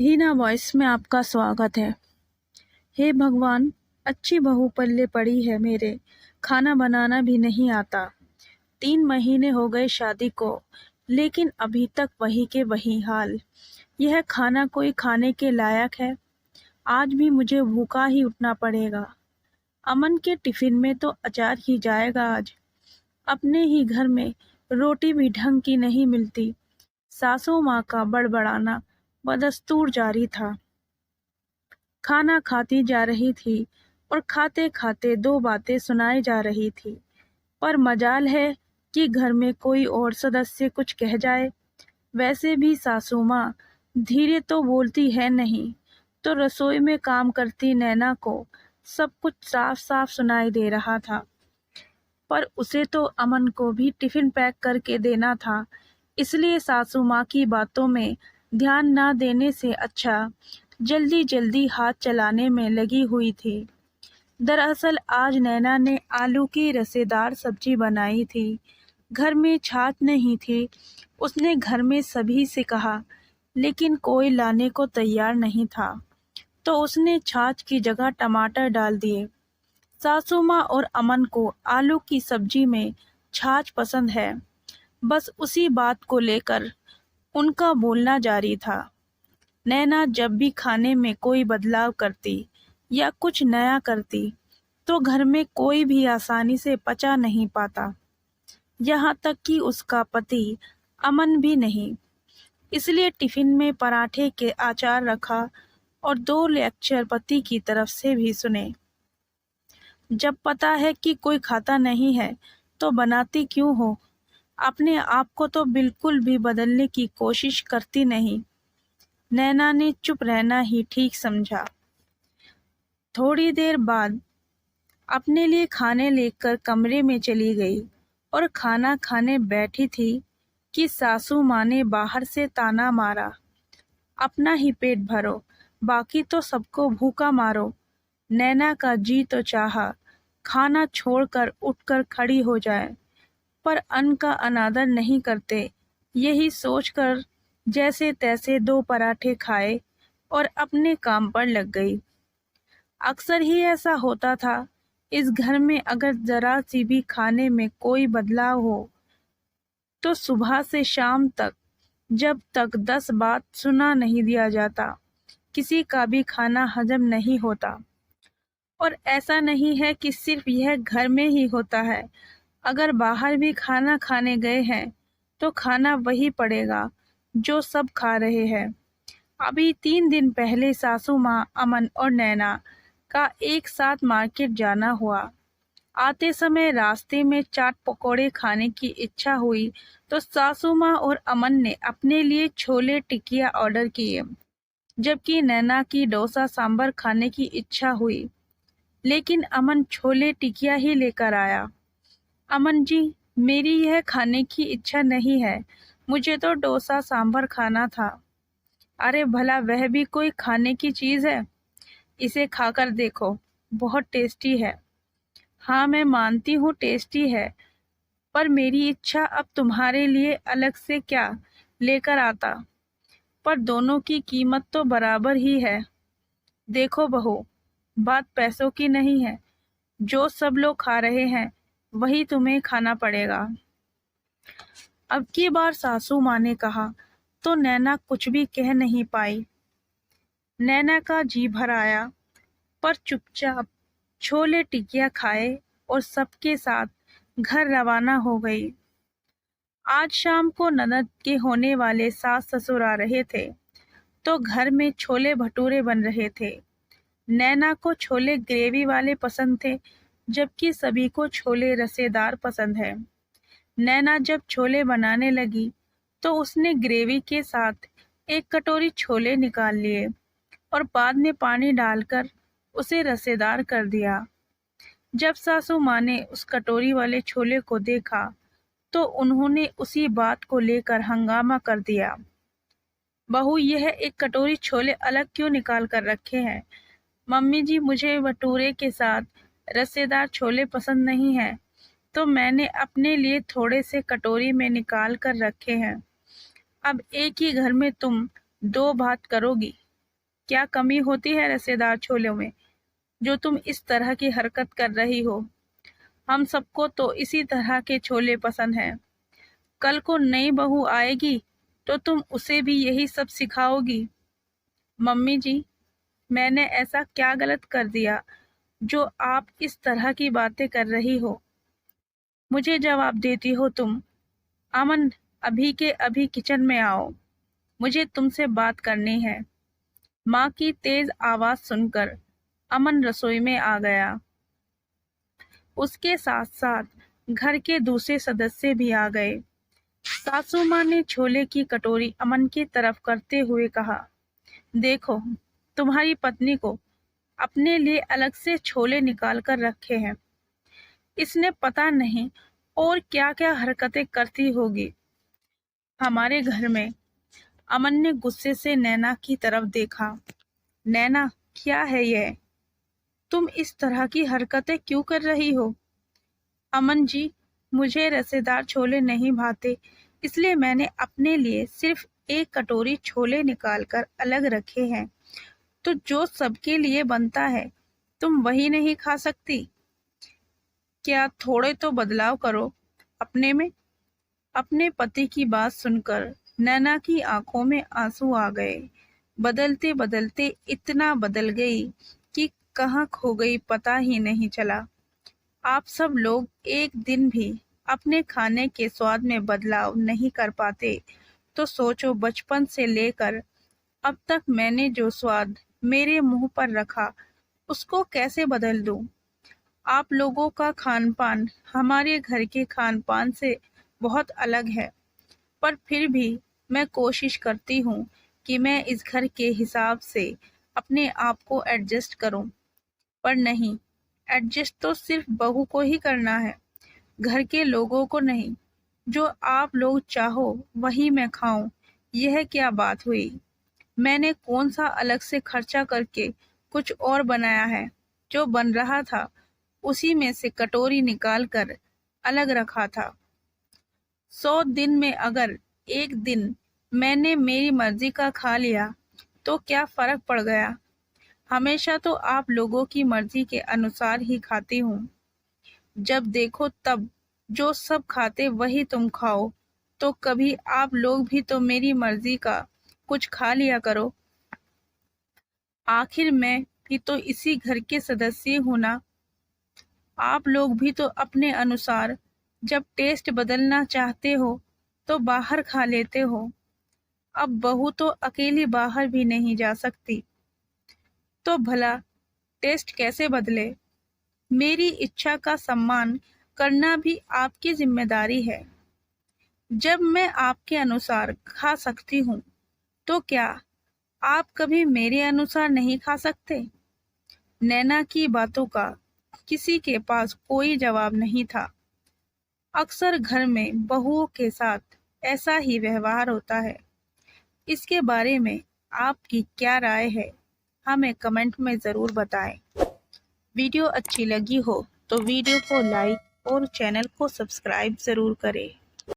हीना voice में आपका स्वागत है। हे भगवान, अच्छी बहू पल्ले पड़ी है मेरे, खाना बनाना भी नहीं आता। 3 महीने हो गए शादी को, लेकिन अभी तक वही के वही हाल। यह खाना कोई खाने के लायक है? आज भी मुझे भूखा ही उठना पड़ेगा। अमन के टिफिन में तो अचार ही जाएगा आज। अपने ही घर में रोटी भी ढंग की नहीं मिलती। सासू माँ का बड़बड़ाना बदस्तूर जारी था। खाना खाती जा रही थी और खाते खाते 2 बातें सुनाई जा रही थी, पर मजाल है कि घर में कोई और सदस्य कुछ कह जाए। वैसे भी सासू माँ धीरे तो बोलती है नहीं, तो रसोई में काम करती नैना को सब कुछ साफ साफ सुनाई दे रहा था। पर उसे तो अमन को भी टिफिन पैक करके देना था, इसलिए सासू माँ की बातों में ध्यान ना देने से अच्छा जल्दी जल्दी हाथ चलाने में लगी हुई थी। दरअसल आज नैना ने आलू की रसेदार सब्जी बनाई थी। घर में छाछ नहीं थी। उसने घर में सभी से कहा, लेकिन कोई लाने को तैयार नहीं था, तो उसने छाछ की जगह टमाटर डाल दिए। सासू माँ और अमन को आलू की सब्जी में छाछ पसंद है। बस उसी बात को लेकर उनका बोलना जारी था। नैना जब भी खाने में कोई बदलाव करती या कुछ नया करती, तो घर में कोई भी आसानी से पचा नहीं पाता, यहाँ तक कि उसका पति अमन भी नहीं। इसलिए टिफिन में पराठे के अचार रखा और 2 लेक्चर पति की तरफ से भी सुने। जब पता है कि कोई खाता नहीं है तो बनाती क्यों हो? अपने आप को तो बिल्कुल भी बदलने की कोशिश करती नहीं। नैना ने चुप रहना ही ठीक समझा। थोड़ी देर बाद अपने लिए खाने लेकर कमरे में चली गई और खाना खाने बैठी थी कि सासू माँ ने बाहर से ताना मारा, अपना ही पेट भरो, बाकी तो सबको भूखा मारो। नैना का जी तो चाहा खाना छोड़कर उठकर खड़ी हो जाए, पर अन्न का अनादर नहीं करते, यही सोचकर जैसे तैसे 2 पराठे खाए और अपने काम पर लग गई। अक्सर ही ऐसा होता था। इस घर में अगर जरा सी भी खाने में कोई बदलाव हो, तो सुबह से शाम तक जब तक 10 बात सुना नहीं दिया जाता, किसी का भी खाना हजम नहीं होता। और ऐसा नहीं है कि सिर्फ यह घर में ही होता है। अगर बाहर भी खाना खाने गए हैं, तो खाना वही पड़ेगा जो सब खा रहे हैं। अभी 3 दिन पहले सासू माँ, अमन और नैना का एक साथ मार्केट जाना हुआ। आते समय रास्ते में चाट पकौड़े खाने की इच्छा हुई, तो सासू माँ और अमन ने अपने लिए छोले टिकिया ऑर्डर किए, जबकि नैना की डोसा सांभर खाने की इच्छा हुई, लेकिन अमन छोले टिकिया ही लेकर आया। अमन जी, मेरी यह खाने की इच्छा नहीं है, मुझे तो डोसा सांभर खाना था। अरे भला वह भी कोई खाने की चीज़ है? इसे खाकर देखो, बहुत टेस्टी है। हाँ, मैं मानती हूँ टेस्टी है, पर मेरी इच्छा अब तुम्हारे लिए अलग से क्या लेकर आता। पर दोनों की कीमत तो बराबर ही है। देखो बहू, बात पैसों की नहीं है। जो सब लोग खा रहे हैं वही तुम्हें खाना पड़ेगा। अब की बार सासू माँ ने कहा तो नैना कुछ भी कह नहीं पाई। नैना का जी भर आया, पर चुपचाप छोले टिकिया खाए और सबके साथ घर रवाना हो गई। आज शाम को ननद के होने वाले सास ससुर आ रहे थे, तो घर में छोले भटूरे बन रहे थे। नैना को छोले ग्रेवी वाले पसंद थे, जबकि सभी को छोले रसेदार पसंद है। नैना जब छोले बनाने लगी, तो उसने ग्रेवी के साथ 1 कटोरी छोले निकाल लिए और बाद में पानी डालकर उसे रसेदार कर दिया। जब सासू माँ ने उस कटोरी वाले छोले को देखा, तो उन्होंने उसी बात को लेकर हंगामा कर दिया। बहू, यह 1 कटोरी छोले अलग क्यों निकाल कर रखे हैं? मम्मी जी, मुझे भटूरे के साथ रसेदार छोले पसंद नहीं है, तो मैंने अपने लिए थोड़े से कटोरी में निकाल कर रखे हैं। अब एक ही घर में तुम 2 बात करोगी? क्या कमी होती है रसेदार छोलों में जो तुम इस तरह की हरकत कर रही हो? हम सबको तो इसी तरह के छोले पसंद हैं। कल को नई बहू आएगी तो तुम उसे भी यही सब सिखाओगी। मम्मी जी, मैंने ऐसा क्या गलत कर दिया जो आप इस तरह की बातें कर रही हो? मुझे जवाब देती हो तुम? अमन, अभी के अभी किचन में आओ, मुझे तुमसे बात करनी है। माँ की तेज आवाज सुनकर अमन रसोई में आ गया। उसके साथ साथ घर के दूसरे सदस्य भी आ गए। सासू माँ ने छोले की कटोरी अमन की तरफ करते हुए कहा, देखो, तुम्हारी पत्नी को अपने लिए अलग से छोले निकाल कर रखे हैं। इसने पता नहीं और क्या क्या हरकतें करती होगी। हमारे घर में। अमन ने गुस्से से नैना की तरफ देखा। नैना, क्या है यह? तुम इस तरह की हरकतें क्यों कर रही हो? अमन जी, मुझे रसेदार छोले नहीं भाते, इसलिए मैंने अपने लिए सिर्फ एक कटोरी छोले निकालकर अलग रखे हैं। तो जो सबके लिए बनता है तुम वही नहीं खा सकती? क्या थोड़े तो बदलाव करो अपने में। अपने पति की बात सुनकर नैना की आंखों में आंसू आ गए। बदलते बदलते इतना बदल गई कि कहाँ खो गई पता ही नहीं चला। आप सब लोग एक दिन भी अपने खाने के स्वाद में बदलाव नहीं कर पाते तो सोचो बचपन से लेकर अब तक मैंने जो स्वाद मेरे मुंह पर रखा उसको कैसे बदल दूं। आप लोगों का खान पान हमारे घर के खान पान से बहुत अलग है, पर फिर भी मैं कोशिश करती हूँ कि मैं इस घर के हिसाब से अपने आप को एडजस्ट करूँ। पर नहीं, एडजस्ट तो सिर्फ बहू को ही करना है, घर के लोगों को नहीं। जो आप लोग चाहो वही मैं खाऊं, यह क्या बात हुई? मैंने कौन सा अलग से खर्चा करके कुछ और बनाया है? जो बन रहा था उसी में से कटोरी निकाल कर अलग रखा था। 100 दिन में अगर एक दिन मैंने मेरी मर्जी का खा लिया तो क्या फर्क पड़ गया? हमेशा तो आप लोगों की मर्जी के अनुसार ही खाती हूँ। जब देखो तब जो सब खाते वही तुम खाओ, तो कभी आप लोग भी तो मेरी मर्जी का कुछ खा लिया करो। आखिर मैं भी तो इसी घर के सदस्य हूं ना। आप लोग भी तो अपने अनुसार जब टेस्ट बदलना चाहते हो तो बाहर खा लेते हो। अब बहू तो अकेली बाहर भी नहीं जा सकती, तो भला टेस्ट कैसे बदले? मेरी इच्छा का सम्मान करना भी आपकी जिम्मेदारी है। जब मैं आपके अनुसार खा सकती हूँ तो क्या आप कभी मेरे अनुसार नहीं खा सकते? नैना की बातों का किसी के पास कोई जवाब नहीं था। अक्सर घर में बहुओं के साथ ऐसा ही व्यवहार होता है। इसके बारे में आपकी क्या राय है, हमें कमेंट में ज़रूर बताएं। वीडियो अच्छी लगी हो तो वीडियो को लाइक और चैनल को सब्सक्राइब ज़रूर करें।